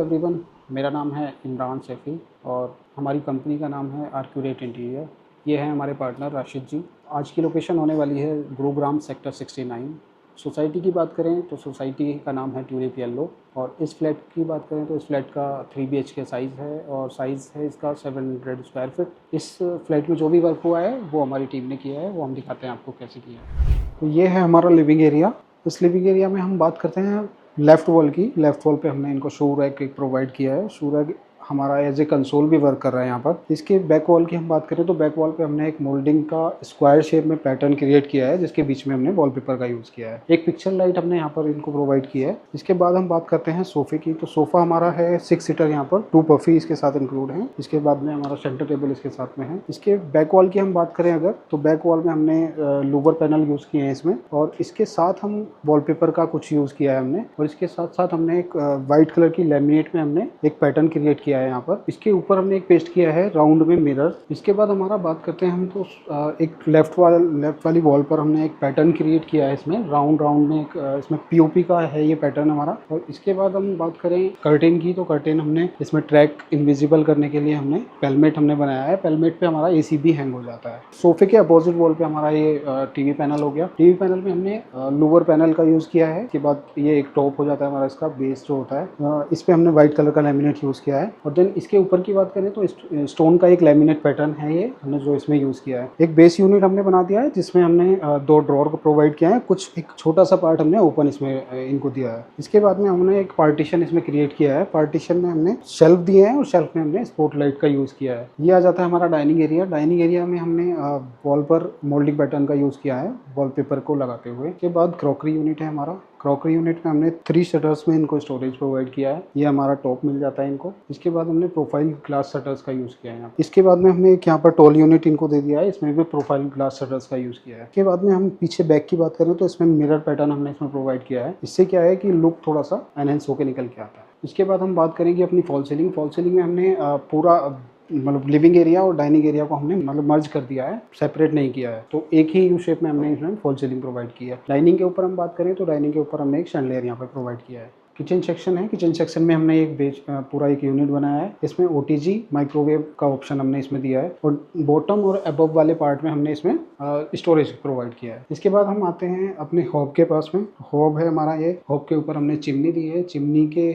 Everyone, मेरा नाम है इमरान सैफ़ी और हमारी कंपनी का नाम है आर्क्यूरेट इंटीरियर। ये हैं हमारे पार्टनर राशिद जी। आज की लोकेशन होने वाली है गुरुग्राम सेक्टर 69। सोसाइटी की बात करें तो सोसाइटी का नाम है ट्यूलिप येलो और इस फ्लैट की बात करें तो इस फ्लैट का 3 BHK साइज़ है और साइज़ है इसका 700 स्क्वायर फीट। इस फ्लैट में जो भी वर्क हुआ है वो हमारी टीम ने किया है, वो हम दिखाते हैं आपको कैसे किया है। तो ये है हमारा लिविंग एरिया। इस लिविंग एरिया में हम बात करते हैं लेफ़्ट वॉल की। लेफ़्ट वॉल पे हमने इनको शू रैक एक प्रोवाइड किया है। शू रैक हमारा एज ए कंसोल भी वर्क कर रहा है यहाँ पर। इसके बैक वॉल की हम बात करें तो बैक वॉल पे हमने एक मोल्डिंग का स्क्वायर शेप में पैटर्न क्रिएट किया है, जिसके बीच में हमने वॉलपेपर का यूज़ किया है। एक पिक्चर लाइट हमने यहाँ पर इनको प्रोवाइड किया है। इसके बाद हम बात करते हैं सोफ़े की। तो सोफ़ा हमारा है 6 सीटर, यहाँ पर 2 पफ़ी इसके साथ इंक्लूड हैं। इसके बाद में हमारा सेंटर टेबल इसके साथ में है। इसके बैक वॉल की हम बात करें अगर, तो बैक वॉल में हमने लूवर पैनल यूज़ किए हैं इसमें, और इसके साथ हम वॉलपेपर का कुछ यूज़ किया है हमने, और इसके साथ साथ हमने एक वाइट कलर की लैमिनेट में हमने एक पैटर्न क्रिएट किया है यहाँ पर। इसके ऊपर हमने एक पेस्ट किया है राउंड में मिरर। इसके बाद हमारा बात करते हैं हम तो एक लेफ्ट वाली वॉल पर हमने एक पैटर्न क्रिएट किया है इसमें राउंड में एक इसमें पीओपी का है ये पैटर्न हमारा। और इसके बाद हम बात करें कर्टेन की, तो कर्टेन हमने इसमें ट्रैक इनविजिबल करने के लिए हमने पेलमेट हमने बनाया है। पेलमेट पे हमारा एसी भी हैंग हो जाता है। सोफे के अपोजिट वॉल पे हमारा ये टीवी पैनल हो गया। टीवी पैनल में हमने लोअर पैनल का यूज़ किया है। इसके बाद ये एक टॉप हो जाता है हमारा, इसका बेस जो होता है इस पे हमने व्हाइट कलर का लैमिनेट यूज़ किया है। और देन इसके ऊपर की बात करें तो स्टोन का एक लैमिनेट पैटर्न है ये हमने जो इसमें यूज़ किया है। एक बेस यूनिट हमने बना दिया है जिसमें हमने 2 ड्रॉर को प्रोवाइड किया है। कुछ एक छोटा सा पार्ट हमने ओपन इसमें इनको दिया है। इसके बाद में हमने एक पार्टीशन इसमें क्रिएट किया है। पार्टीशन में हमने शेल्फ दिए हैं और शेल्फ में हमने स्पॉटलाइट का यूज़ किया है। ये आ जाता है हमारा डाइनिंग एरिया। डाइनिंग एरिया में हमने वॉल पर मोल्डिंग पैटर्न का यूज़ किया है वॉलपेपर को लगाते हुए। इसके बाद क्रॉकरी यूनिट है हमारा। क्रॉकरी यूनिट में हमने 3 शटर्स में इनको स्टोरेज प्रोवाइड किया है। ये हमारा टॉप मिल जाता है इनको। इसके बाद हमने प्रोफाइल ग्लास शटर्स का यूज़ किया है यहाँ। इसके बाद में हमने एक यहाँ पर टॉल यूनिट इनको दे दिया है, इसमें भी प्रोफाइल ग्लास शटर्स का यूज़ किया है। इसके बाद में हम पीछे बैक की बात करें तो इसमें मिरर पैटर्न हमने इसमें प्रोवाइड किया है। इससे क्या है कि लुक थोड़ा सा एनहेंस होकर निकल के आता है। इसके बाद हम बात करेंगे अपनी फॉल सीलिंग। फॉल सीलिंग में हमने पूरा मतलब लिविंग एरिया और डाइनिंग एरिया को हमने मतलब मर्ज कर दिया है, सेपरेट नहीं किया है। तो एक ही यू शेप में हमने इसमें फॉल सीलिंग प्रोवाइड की है। डाइनिंग के ऊपर हम बात करें तो डाइनिंग के ऊपर हमने एक शैंडलियर यहाँ पर प्रोवाइड किया है। किचन सेक्शन है। किचन सेक्शन में हमने एक पूरा एक यूनिट बनाया है। इसमें ओटीजी माइक्रोवेव का ऑप्शन हमने इसमें दिया है और बॉटम और अबव वाले पार्ट में हमने इसमें स्टोरेज प्रोवाइड किया है। इसके बाद हम आते हैं अपने हॉब के पास में। हॉब है हमारा ये। हॉब के ऊपर हमने चिमनी दी है। चिमनी के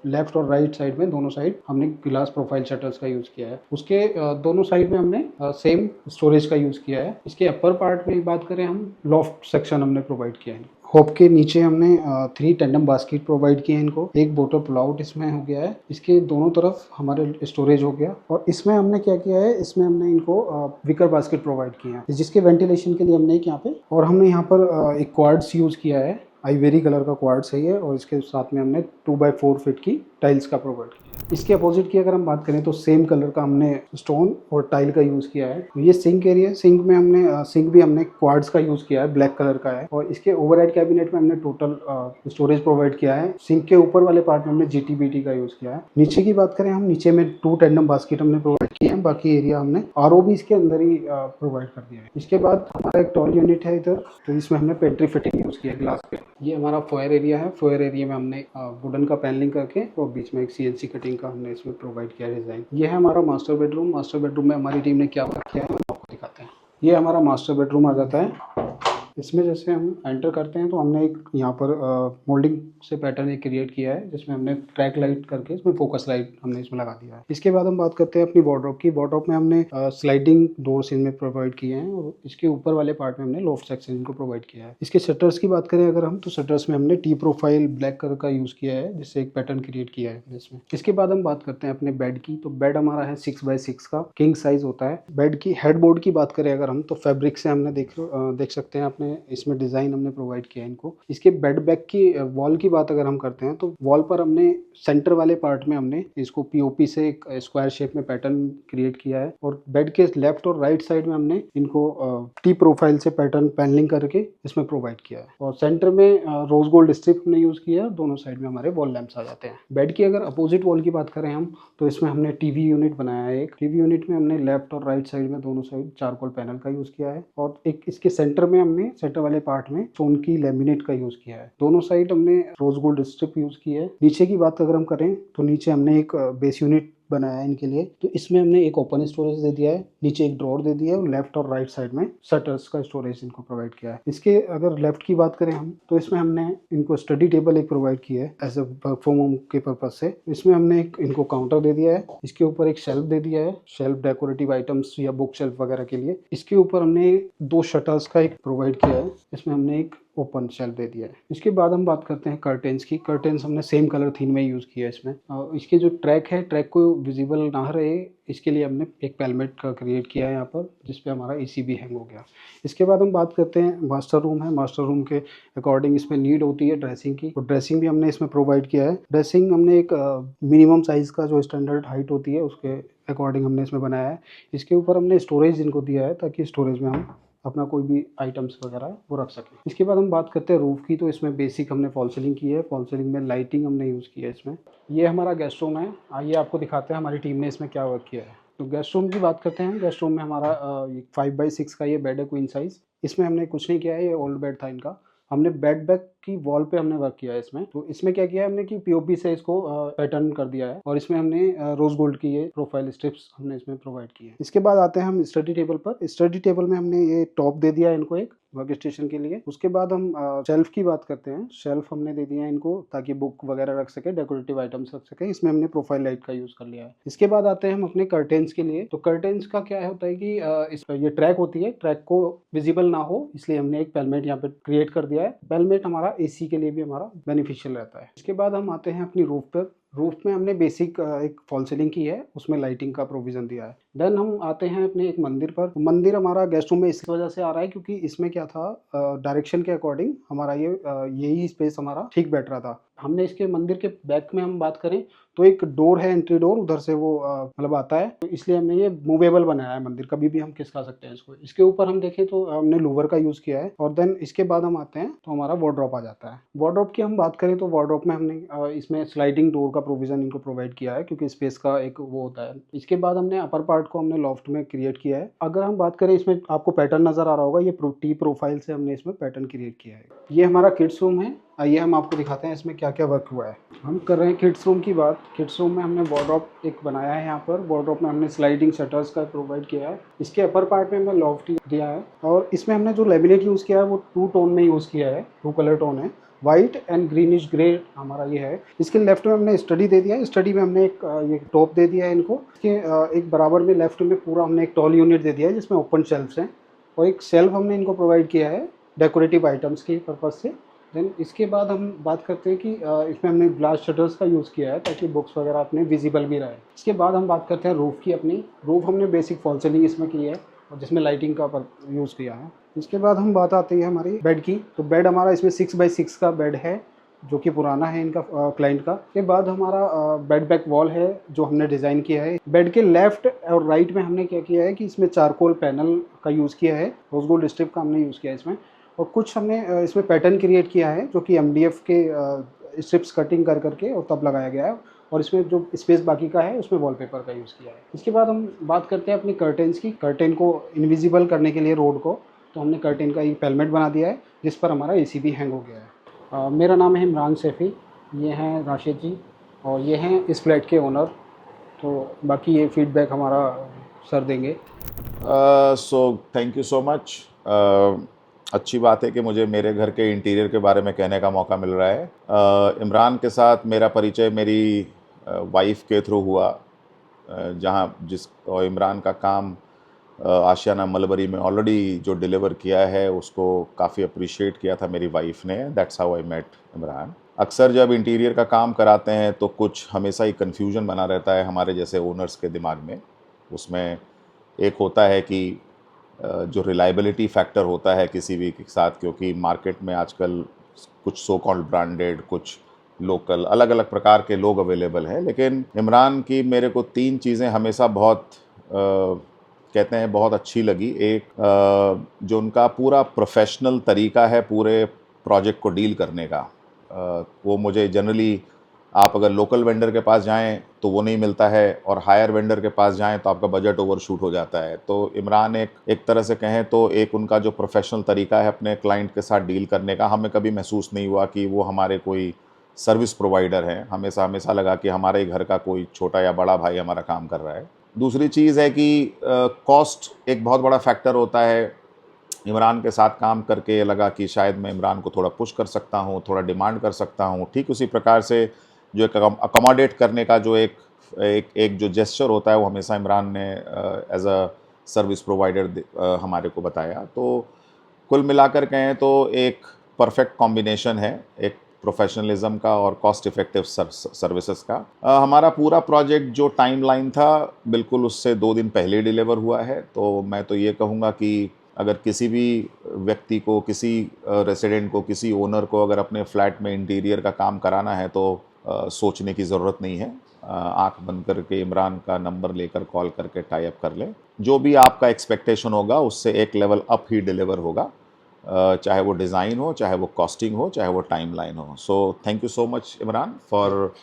लेफ्ट और राइट साइड में दोनों साइड हमने ग्लास प्रोफाइल शटर्स का यूज़ किया है। उसके दोनों साइड में हमने सेम स्टोरेज का यूज़ किया है। इसके अपर पार्ट में बात करें हम, लॉफ्ट सेक्शन हमने प्रोवाइड किया है। हॉब के नीचे हमने 3 टेंडम बास्केट प्रोवाइड किए हैं इनको। एक बोटल पुल आउट इसमें हो गया है। इसके दोनों तरफ हमारे स्टोरेज हो गया। और इसमें हमने क्या किया है, इसमें हमने इनको विकर बास्केट प्रोवाइड किए हैं जिसके वेंटिलेशन के लिए हमने एक यहाँ पे, और हमने यहाँ पर एक क्वार्ट्स यूज़ किया है। आइवरी कलर का क्वार्ट्स है ये, और इसके साथ में हमने 2x4 फीट की टाइल्स का प्रोवाइड किया। इसके अपोजिट की अगर हम बात करें तो सेम कलर का हमने स्टोन और टाइल का यूज़ किया है। ये सिंक एरिया। सिंक में हमने सिंक भी हमने क्वार्ट्स का यूज़ किया है, ब्लैक कलर का है। और इसके ओवरहेड कैबिनेट में हमने टोटल स्टोरेज प्रोवाइड किया है। सिंक के ऊपर वाले पार्ट में हमने जीटीबीटी का यूज़ किया है। नीचे की बात करें हम, नीचे में 2 टेंडम बास्केट हमने प्रोवाइड किए हैं। बाकी एरिया हमने आरओ भी इसके अंदर ही प्रोवाइड कर दिया है। इसके बाद हमारा एक टॉल यूनिट है इधर, तो इसमें हमने पेंट्री फिटिंग यूज़ किया है ग्लास पे। ये हमारा फोयर एरिया है। फोयर एरिया में हमने वुडन का पैनलिंग करके और बीच में एक सीएनसी कटिंग का हमने इसमें प्रोवाइड किया है डिज़ाइन। ये है हमारा मास्टर बेडरूम। मास्टर बेडरूम में हमारी टीम ने क्या वर्क किया है हम आपको दिखाते हैं। ये हमारा मास्टर बेडरूम आ जाता है। इसमें जैसे हम एंटर करते हैं तो हमने एक यहाँ पर मोल्डिंग से पैटर्न एक क्रिएट किया है जिसमें हमने ट्रैक लाइट करके इसमें फोकस लाइट हमने इसमें लगा दिया है। इसके बाद हम बात करते हैं अपनी वार्डरोब की। वार्डरोब में हमने स्लाइडिंग डोर्स इनमें प्रोवाइड किए हैं और इसके ऊपर वाले पार्ट में हमने लॉफ्ट सेक्शन इनको प्रोवाइड किया है। इसके शटर्स की बात करें अगर हम, तो शटर्स में हमने टी प्रोफाइल ब्लैक कलर का यूज़ किया है जिससे एक पैटर्न क्रिएट किया है इसमें। इसके बाद हम बात करते हैं अपने बेड की। तो बेड हमारा है 6x6 का, किंग साइज होता है। बेड की हेडबोर्ड की बात करें अगर हम, तो फैब्रिक से हमने देख सकते हैं अपने इसमें डिजाइन हमने प्रोवाइड किया है इनको। इसके बेड बैक की वॉल की बात अगर हम करते हैं तो वॉल पर हमने सेंटर वाले पार्ट में हमने इसको पीओपी से एक स्क्वायर शेप में पैटर्न क्रिएट किया है। और बेड के लेफ्ट और राइट साइड में हमने इनको टी प्रोफाइल से पैटर्न पैनलिंग करके इसमें प्रोवाइड किया है। और सेंटर में रोज गोल्ड स्ट्रिप हमने यूज किया है। दोनों साइड में हमारे वॉल लैंप्स आ जाते हैं। बेड की अगर अपोजिट वॉल की बात करें हम, तो इसमें हमने टीवी यूनिट बनाया है। एक टीवी यूनिट में हमने लेफ्ट और राइट साइड में दोनों साइड चारकोल पैनल का यूज किया है। और एक इसके सेंटर में हमने सेंटर वाले पार्ट में स्टोन की लैमिनेट का यूज़ किया है। दोनों साइड हमने रोज गोल्ड स्ट्रिप यूज़ की है। नीचे की बात अगर हम करें तो नीचे हमने एक बेस यूनिट बनाया है इनके लिए, तो इसमें हमने एक ओपन स्टोरेज दे दिया है, नीचे एक ड्रॉर दे दिया है और लेफ्ट और राइट साइड में शटर्स का स्टोरेज इनको प्रोवाइड किया है। इसके अगर लेफ्ट की बात करें हम, तो इसमें हमने इनको स्टडी टेबल एक प्रोवाइड किया है as a work from home के पर्पज से। इसमें हमने एक इनको काउंटर दे दिया है, इसके ऊपर एक शेल्फ दे दिया है, शेल्फ डेकोरेटिव आइटम्स या बुक शेल्फ वगैरह के लिए। इसके ऊपर हमने 2 शटर्स का एक प्रोवाइड किया है, इसमें हमने एक ओपन शेल्फ दे दिया है। इसके बाद हम बात करते हैं कर्टेन्स की। कर्टेन्स हमने सेम कलर थीम में यूज़ किया है इसमें। इसके जो ट्रैक है, ट्रैक को विजिबल ना रहे इसके लिए हमने एक पेलमेट का क्रिएट किया है यहाँ पर, जिसपे हमारा एसी भी हैंग हो गया। इसके बाद हम बात करते हैं मास्टर रूम है। मास्टर रूम के अकॉर्डिंग इसमें नीड होती है ड्रेसिंग की, तो ड्रेसिंग भी हमने इसमें प्रोवाइड किया है। ड्रेसिंग हमने एक मिनिमम साइज़ का जो स्टैंडर्ड हाइट होती है उसके अकॉर्डिंग हमने इसमें बनाया है। इसके ऊपर हमने स्टोरेज इनको दिया है ताकि स्टोरेज में हम अपना कोई भी आइटम्स वगैरह वो रख सकें। इसके बाद हम बात करते हैं रूफ की, तो इसमें बेसिक हमने फॉल सीलिंग की है। फॉल सीलिंग में लाइटिंग हमने यूज़ की है इसमें। ये हमारा गेस्ट रूम है। आइए आपको दिखाते हैं हमारी टीम ने इसमें क्या वर्क किया है। तो गेस्ट रूम की बात करते हैं। गेस्ट रूम में हमारा 5x6 का ये बेड है, क्वीन साइज़। इसमें हमने कुछ नहीं किया है, ये ओल्ड बेड था इनका। हमने बेड बैक की वॉल पे हमने वर्क किया है इसमें। तो इसमें क्या किया है हमने कि पीओपी से इसको पैटर्न कर दिया है और इसमें हमने रोज गोल्ड की ये प्रोफाइल स्ट्रिप्स हमने इसमें प्रोवाइड की है। इसके बाद आते हैं हम स्टडी टेबल पर। स्टडी टेबल में हमने ये टॉप दे दिया है इनको एक वर्क स्टेशन के लिए। उसके बाद हम शेल्फ की बात करते हैं। शेल्फ हमने दे दिया है इनको ताकि बुक वगैरह रख सके, डेकोरेटिव आइटम्स रख सके। इसमें हमने प्रोफाइल लाइट का यूज़ कर लिया है। इसके बाद आते हैं हम अपने कर्टेन्स के लिए। तो कर्टेन्स का क्या होता है कि ये ट्रैक होती है, ट्रैक को विजिबल ना हो इसलिए हमने एक पेलमेट यहाँ पे क्रिएट कर दिया है। पेलमेट हमारा एसी के लिए भी हमारा बेनिफिशियल रहता है। इसके बाद हम आते हैं अपनी रूफ पर। रूफ में हमने बेसिक एक फॉल सीलिंग की है, उसमें लाइटिंग का प्रोविजन दिया है। देन हम आते हैं अपने एक मंदिर पर। मंदिर हमारा गेस्ट रूम में इस वजह से आ रहा है क्योंकि इसमें क्या था, डायरेक्शन के अकॉर्डिंग हमारा यही स्पेस हमारा ठीक बैठ रहा था। हमने इसके मंदिर के बैक में हम बात करें तो एक डोर है, एंट्री डोर, उधर से वो मतलब आता है, तो इसलिए हमने ये मूवेबल बनाया है मंदिर, कभी भी हम खिसका सकते हैं इसको। इसके ऊपर हम देखें तो हमने लूवर का यूज़ किया है। और देन इसके बाद हम आते हैं तो हमारा वार्डरोब आ जाता है। वार्डरोब की हम बात करें तो वार्डरोब में हमने इसमें स्लाइडिंग डोर का प्रोविजन इनको प्रोवाइड किया है क्योंकि स्पेस का एक वो होता है। इसके बाद हमने अपर पार्ट को हमने लॉफ्ट में क्रिएट किया है। अगर हम बात करें, इसमें आपको पैटर्न नजर आ रहा होगा, ये टी प्रोफाइल से हमने इसमें पैटर्न क्रिएट किया है। ये हमारा किड्स रूम है। आइए हम आपको दिखाते हैं इसमें क्या क्या वर्क हुआ है। हम कर रहे हैं किड्स रूम की बात। किड्स रूम में हमने वार्डरोब एक बनाया है यहाँ पर। वार्डरोब में हमने स्लाइडिंग शटर्स का प्रोवाइड किया है। इसके अपर पार्ट में हमने लॉफ्ट दिया है और इसमें हमने जो लेमिनेट यूज़ किया है वो 2 टोन में यूज़ किया है, 2 कलर टोन है, वाइट एंड ग्रीनिश ग्रे हमारा ये है। इसके लेफ्ट में हमने स्टडी दे दिया है। स्टडी में हमने एक ये टॉप दे दिया है इनको। इसके एक बराबर में लेफ्ट में पूरा हमने एक टॉल यूनिट दे दिया है जिसमें ओपन शेल्फ्स हैं और एक शेल्फ हमने इनको प्रोवाइड किया है डेकोरेटिव आइटम्स के पर्पज़ से। देन इसके बाद हम बात करते हैं कि इसमें हमने ग्लास शटर्स का यूज़ किया है ताकि बुक्स वगैरह अपने विजिबल भी रहे। इसके बाद हम बात करते हैं रूफ़ की। अपनी रूफ़ हमने बेसिक फॉल सीलिंग इसमें की है और जिसमें लाइटिंग का यूज़ किया है। इसके बाद हम बात आती है हमारी बेड की। तो बेड हमारा इसमें 6x6 का बेड है जो कि पुराना है इनका क्लाइंट का। के बाद हमारा बेड बैक वॉल है जो हमने डिज़ाइन किया है। बेड के लेफ्ट और राइट में हमने क्या किया है कि इसमें चारकोल पैनल का यूज़ किया है, रोज गोल्ड स्ट्रिप का हमने यूज़ किया है इसमें। और कुछ हमने इसमें पैटर्न क्रिएट किया है जो कि MDF के स्ट्रिप्स कटिंग कर करके और तब लगाया गया है और इसमें जो स्पेस बाकी का है उसमें वॉलपेपर का यूज़ किया है। इसके बाद हम बात करते हैं अपनी कर्टेन्स की। कर्टेन को इनविजिबल करने के लिए रोड को, तो हमने कर्टेन का एक पेलमेट बना दिया है जिस पर हमारा AC भी हैंग हो गया है। मेरा नाम है इमरान सैफ़ी, ये हैं राशिद जी और ये हैं इस फ्लैट के ओनर। तो बाकी ये फीडबैक हमारा सर देंगे। सो थैंक यू सो मच। अच्छी बात है कि मुझे मेरे घर के इंटीरियर के बारे में कहने का मौका मिल रहा है। इमरान के साथ मेरा परिचय मेरी वाइफ के थ्रू हुआ, और इमरान का काम आशियाना मलबरी में ऑलरेडी जो डिलीवर किया है उसको काफ़ी अप्रिशिएट किया था मेरी वाइफ ने। That's how I met Imran. अक्सर जब इंटीरियर का काम कराते हैं तो कुछ हमेशा ही कन्फ्यूजन बना रहता है हमारे जैसे ओनर्स के दिमाग में। उसमें एक होता है कि जो रिलायबिलिटी फैक्टर होता है किसी भी के साथ, क्योंकि मार्केट में आजकल कुछ सो कॉल्ड ब्रांडेड, कुछ लोकल, अलग अलग प्रकार के लोग अवेलेबल हैं। लेकिन इमरान की मेरे को 3 चीज़ें हमेशा बहुत कहते हैं बहुत अच्छी लगी। एक, जो उनका पूरा प्रोफेशनल तरीका है पूरे प्रोजेक्ट को डील करने का, वो मुझे जनरली आप अगर लोकल वेंडर के पास जाएं तो वो नहीं मिलता है, और हायर वेंडर के पास जाएं तो आपका बजट ओवरशूट हो जाता है। तो इमरान एक तरह से कहें तो एक उनका जो प्रोफेशनल तरीका है अपने क्लाइंट के साथ डील करने का, हमें कभी महसूस नहीं हुआ कि वो हमारे कोई सर्विस प्रोवाइडर हैं। हमेशा हमेशा लगा कि हमारे ही घर का कोई छोटा या बड़ा भाई हमारा काम कर रहा है। दूसरी चीज़ है कि कॉस्ट एक बहुत बड़ा फैक्टर होता है। इमरान के साथ काम करके लगा कि शायद मैं इमरान को थोड़ा पुश कर सकता हूँ, थोड़ा डिमांड कर सकता हूँ। ठीक उसी प्रकार से जो एक अकोमोडेट करने का जो एक जो जेस्चर होता है वो हमेशा इमरान ने एज अ सर्विस प्रोवाइडर हमारे को बताया। तो कुल मिलाकर कहें तो एक परफेक्ट कॉम्बिनेशन है एक प्रोफेशनलिज्म का और कॉस्ट इफेक्टिव सर्विसेज का। हमारा पूरा प्रोजेक्ट जो टाइमलाइन था बिल्कुल उससे 2 दिन पहले डिलीवर हुआ है। तो मैं तो ये कहूँगा कि अगर किसी भी व्यक्ति को, किसी रेसिडेंट को, किसी ओनर को अगर अपने फ्लैट में इंटीरियर का काम कराना है तो सोचने की ज़रूरत नहीं है। आंख बंद करके इमरान का नंबर लेकर कॉल करके टाई अप कर लें। जो भी आपका एक्सपेक्टेशन होगा उससे एक लेवल अप ही डिलीवर होगा, चाहे वो डिज़ाइन हो, चाहे वो कॉस्टिंग हो, चाहे वो टाइमलाइन हो। So thank you so much Imran for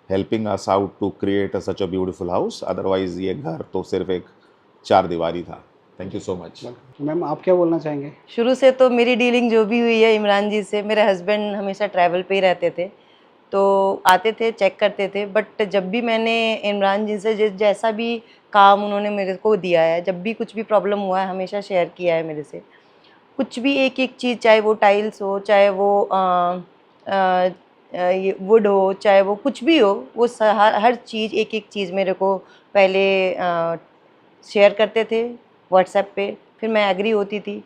helping us out to create such a beautiful house. Otherwise ये घर तो सिर्फ एक 4 दीवारी था। Thank you so much. Ma'am आप क्या बोलना चाहेंगे? शुरू से तो मेरी डीलिंग जो भी हुई है इमरान जी से, मेरे हस्बैंड हमेशा ट्रैवल पे ही रहते थे, तो आते थे, चेक करते थे। बट जब भी मैंने इमरान जी से जैसा भी काम उन्होंने मेरे को दिया है, जब भी कुछ भी प्रॉब्लम हुआ है, हमेशा शेयर किया है मेरे से। कुछ भी एक एक चीज़, चाहे वो टाइल्स हो, चाहे वो ये वुड हो, चाहे वो कुछ भी हो, वो हर चीज़, एक एक चीज़ मेरे को पहले शेयर करते थे व्हाट्सएप पे। फिर मैं एग्री होती थी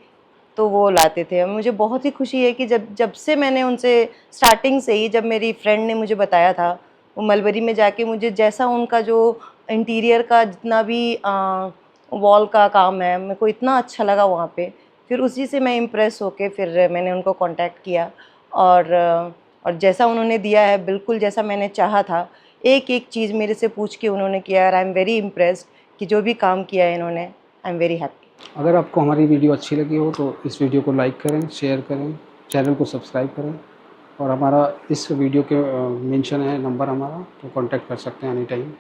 तो वो लाते थे। मुझे बहुत ही खुशी है कि जब से मैंने उनसे स्टार्टिंग से ही, जब मेरी फ्रेंड ने मुझे बताया था, वो मलबरी में जाके मुझे जैसा उनका जो इंटीरियर का जितना भी वॉल का काम है, मेरे को इतना अच्छा लगा वहाँ पे। फिर उसी से मैं इम्प्रेस होके फिर मैंने उनको कांटेक्ट किया, और जैसा उन्होंने दिया है, बिल्कुल जैसा मैंने चाहा था, एक एक चीज़ मेरे से पूछ के उन्होंने किया। और आई एम वेरी इम्प्रेस्ड कि जो भी काम किया है इन्होंने, आई एम वेरी हैप्पी। अगर आपको हमारी वीडियो अच्छी लगी हो तो इस वीडियो को लाइक करें, शेयर करें, चैनल को सब्सक्राइब करें, और हमारा इस वीडियो के मेंशन है नंबर हमारा, तो कांटेक्ट कर सकते हैं एनी टाइम।